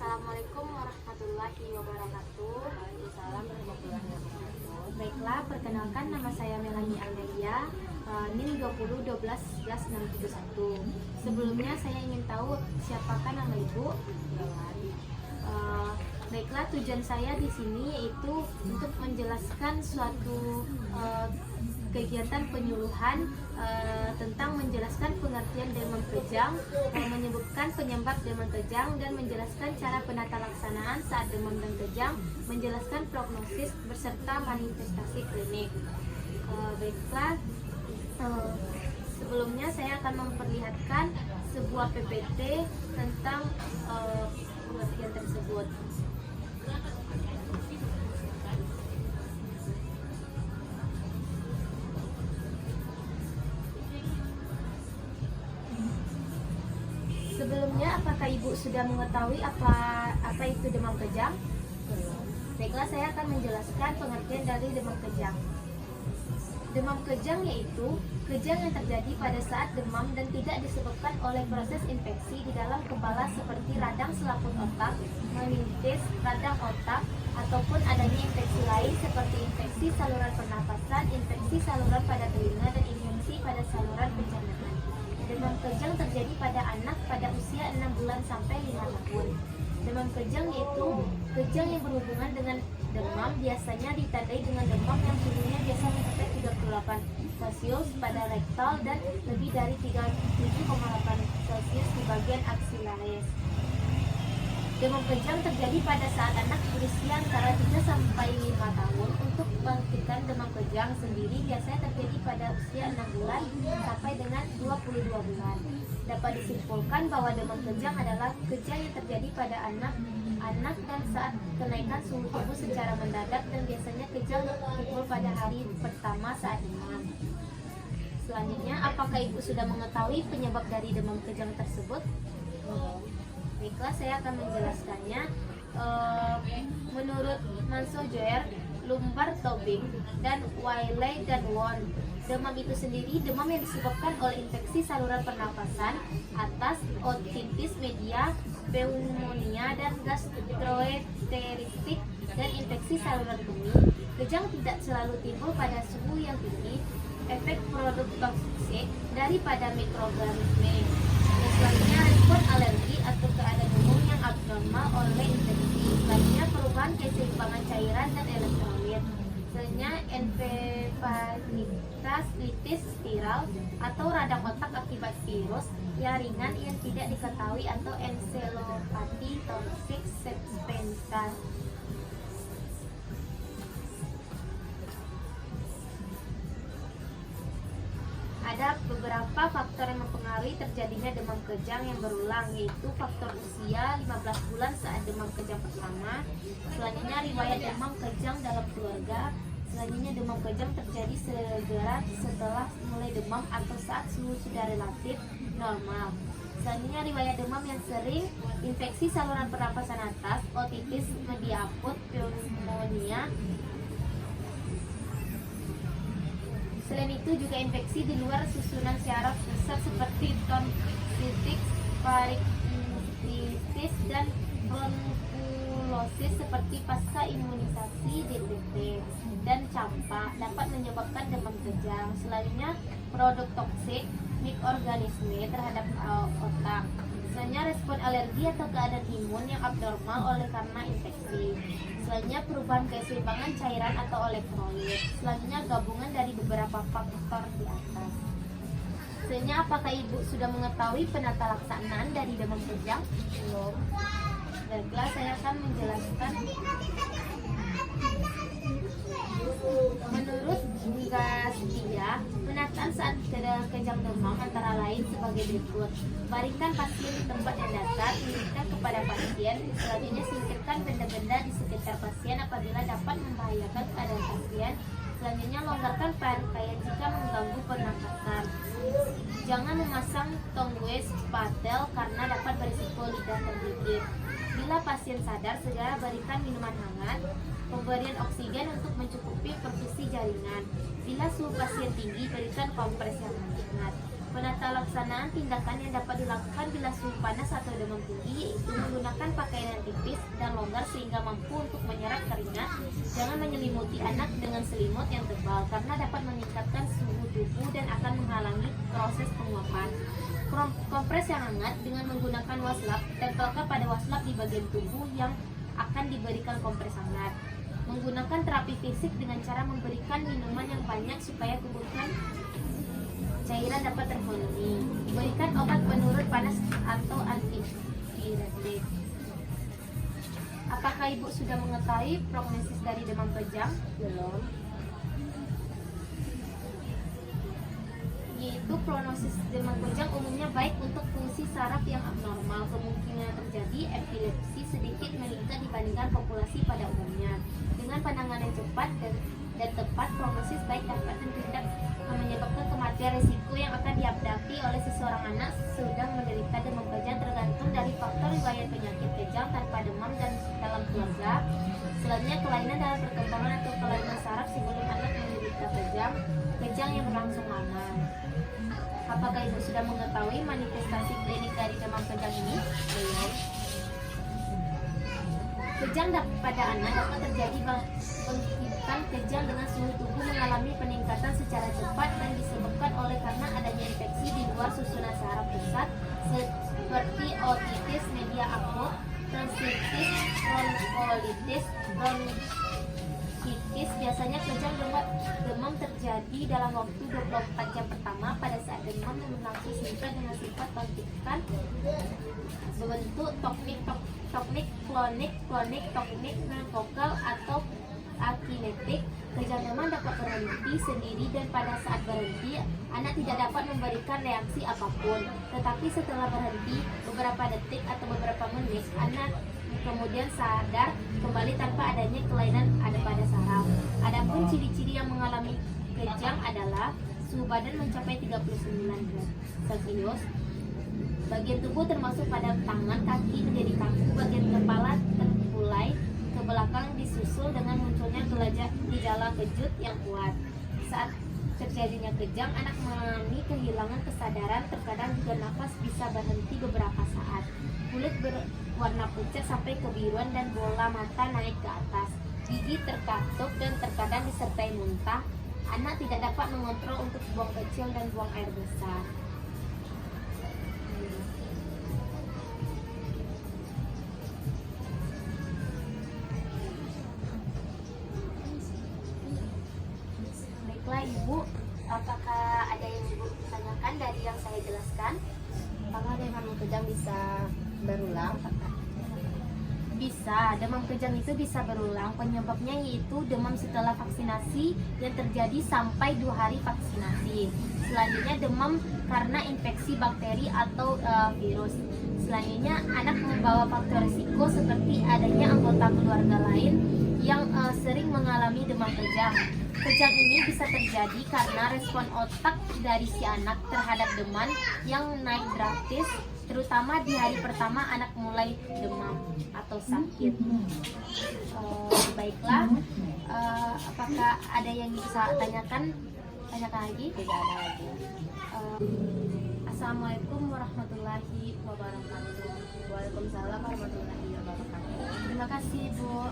Assalamualaikum warahmatullahi wabarakatuh. Waalaikumsalam warahmatullahi wabarakatuh. Baiklah, perkenalkan nama saya Melanie Amelia, NIM 20121161. Sebelumnya saya ingin tahu siapakah nama Ibu? Baiklah, tujuan saya di sini yaitu untuk menjelaskan suatu kegiatan penyuluhan tentang menjelaskan pengertian demam kejang, menyebutkan penyebab demam kejang, dan menjelaskan cara penata laksanaan saat demam dan kejang, menjelaskan prognosis beserta manifestasi klinik. Baiklah, sebelumnya saya akan memperlihatkan sebuah PPT tentang pengertian tersebut. Sebelumnya, apakah Ibu sudah mengetahui apa itu demam kejang? Baiklah, saya akan menjelaskan pengertian dari demam kejang. Demam kejang yaitu kejang yang terjadi pada saat demam dan tidak disebabkan oleh proses infeksi di dalam kepala seperti radang selaput otak, meningitis, radang otak, ataupun adanya infeksi lain seperti infeksi saluran pernapasan, infeksi saluran pada telinga, dan infeksi pada saluran pencernaan. Demam kejang terjadi pada anak pada usia 6 bulan sampai 5 tahun. Demam kejang yaitu kejang yang berhubungan dengan demam, biasanya ditandai dengan demam yang suhunya biasa mencapai 38 Celcius pada rektal dan lebih dari 37,8 Celcius di bagian aksilaris. Demam kejang terjadi pada saat anak berusia antara 3 sampai 5 tahun. Untuk bangkitan demam kejang sendiri biasanya terjadi pada usia 6 bulan sampai dengan 22 bulan. Dapat disimpulkan bahwa demam kejang adalah kejang yang terjadi pada anak dan saat kenaikan suhu tubuh secara mendadak, dan biasanya kejang timbul pada hari pertama saat demam. Selanjutnya, apakah Ibu sudah mengetahui penyebab dari demam kejang tersebut? Baiklah, saya akan menjelaskannya. Menurut Mansojoer, Lumbar Tobing, dan Wiley dan Won, demam itu sendiri demam yang disebabkan oleh infeksi saluran pernapasan atas, otitis media, pneumonia, dan gastroenteritis, dan infeksi saluran kemih. Kejang tidak selalu timbul pada suhu yang tinggi, efek produk toksik daripada mikroorganisme. Selanjutnya, respon alergi atau keadaan umum yang abnormal oleh infeksi. Selanjutnya, perubahan keseimbangan cairan dan elektrolit. Selanjutnya, encefalitis spiral atau radang otak akibat virus yang ringan yang tidak diketahui, atau encephalopati toxic septica. Ada beberapa faktor yang mempengaruhi terjadinya demam kejang yang berulang, yaitu faktor usia 15 bulan saat demam kejang pertama. Selanjutnya, riwayat demam kejang dalam keluarga. Selanjutnya, demam kejang terjadi segera setelah mulai demam atau saat suhu sudah relatif normal. Selanjutnya, riwayat demam yang sering, infeksi saluran pernapasan atas, otitis media akut, pneumonia. Selain itu juga infeksi di luar susunan syaraf pusat seperti tonsillitis, faringitis, dan bronkulosis seperti pasca imunisasi DPT dan campak dapat menyebabkan demam kejang. Selanjutnya, produk toksik mikroorganisme terhadap otak. Selanjutnya, respon alergi atau keadaan imun yang abnormal oleh karena infeksi. Selanjutnya, perubahan keseimbangan cairan atau elektrolit. Selanjutnya, gabungan dari beberapa faktor di atas. Selanjutnya, apakah Ibu sudah mengetahui penata laksanaan dari demam kejang? Belum. Baiklah, saya akan menjelaskan. Menurut Gastia, penataan saat kejang demam antara lain sebagai berikut. Baringkan pasien di tempat yang datar, minta kepada pasien. Selanjutnya, singkirkan benda-benda di sekitar pasien apabila dapat membahayakan keadaan pasien. Selanjutnya, longgarkan pakaian jika mengganggu pernapasan. Jangan memasang tongue patel karena dapat berisiko lidah tergigit. Bila pasien sadar, segera berikan minuman hangat. Pemberian oksigen untuk mencukupi perfusi jaringan. Bila suhu pasien tinggi, berikan kompres yang hangat. Penata laksanaan tindakan yang dapat dilakukan bila suhu panas atau demam tinggi, yaitu menggunakan pakaian anti longgar sehingga mampu untuk menyerap keringat. Jangan menyelimuti anak dengan selimut yang tebal karena dapat meningkatkan suhu tubuh dan akan menghalangi proses penguapan. Kompres yang hangat dengan menggunakan waslap, tempelkan pada waslap di bagian tubuh yang akan diberikan kompres hangat. Menggunakan terapi fisik dengan cara memberikan minuman yang banyak supaya kebutuhan cairan dapat terpenuhi. Berikan obat penurun panas atau antiviral. Apakah ibu sudah mengetahui prognosis dari demam kejang? Belum. Yaitu prognosis demam kejang umumnya baik untuk fungsi saraf yang abnormal. Kemungkinan terjadi epilepsi sedikit meningkat dibandingkan populasi pada umumnya. Dengan penanganan cepat dan tepat, prognosis baik dapat tidak menyebabkan kematian. Risiko yang akan dihadapi oleh seseorang anak sedang menderita demam kejang tergantung dari faktor riwayat penyakit kejang tanpa demam dan dalam keluarga. Selanjutnya, kelainan dalam perkembangan atau kelainan saraf sebelum anak menderita kejang yang berlangsung lama. Apakah ibu sudah mengetahui manifestasi klinik dari demam kejang ini? Belum. Kejang pada anak dapat terjadi bangkitan kejang dengan suhu tubuh mengalami peningkatan secara cepat dan disebabkan oleh karena adanya infeksi di luar susunan saraf pusat seperti otitis media akut, tonsillitis, bronkiolitis, bronkitis. Biasanya kejang demam terjadi dalam waktu 24 jam pertama. Pada saat demam berlangsung singkat dengan sifat bangkitan berbentuk toknik, klonik, toknik, vokal atau akinetik. Kejang demam dapat berhenti sendiri dan pada saat berhenti, anak tidak dapat memberikan reaksi apapun. Tetapi setelah berhenti beberapa detik atau beberapa menit, anak kemudian sadar kembali tanpa adanya kelainan ada pada saraf. Adapun ciri-ciri yang mengalami kejang adalah suhu badan mencapai 39 derajat Celcius. Bagian tubuh termasuk pada tangan, kaki menjadi kaku, bagian kepala terkulai ke belakang disusul dengan munculnya gejala kejut yang kuat. Saat terjadinya kejang, anak mengalami kehilangan kesadaran, terkadang juga nafas bisa berhenti beberapa saat. Kulit berwarna pucat sampai kebiruan dan bola mata naik ke atas. Gigi terkatup dan terkadang disertai muntah. Anak tidak dapat mengontrol untuk buang kecil dan buang air besar. Baiklah ibu, apakah ada yang ibu tanyakan dari yang saya jelaskan? Apakah demam kejang bisa berulang? Bisa, demam kejang itu bisa berulang. Penyebabnya yaitu demam setelah vaksinasi yang terjadi sampai 2 hari vaksinasi. Selanjutnya demam karena infeksi bakteri atau virus. Selanjutnya anak membawa faktor risiko seperti adanya anggota keluarga lain yang sering mengalami demam kejang. Kejang ini bisa terjadi karena respon otak dari si anak terhadap demam yang naik drastis, terutama di hari pertama anak mulai demam atau sakit. Baiklah, apakah ada yang bisa tanyakan lagi? Tidak ada lagi. Assalamualaikum warahmatullahi wabarakatuh. Waalaikumsalam warahmatullahi wabarakatuh. Terima kasih Bu.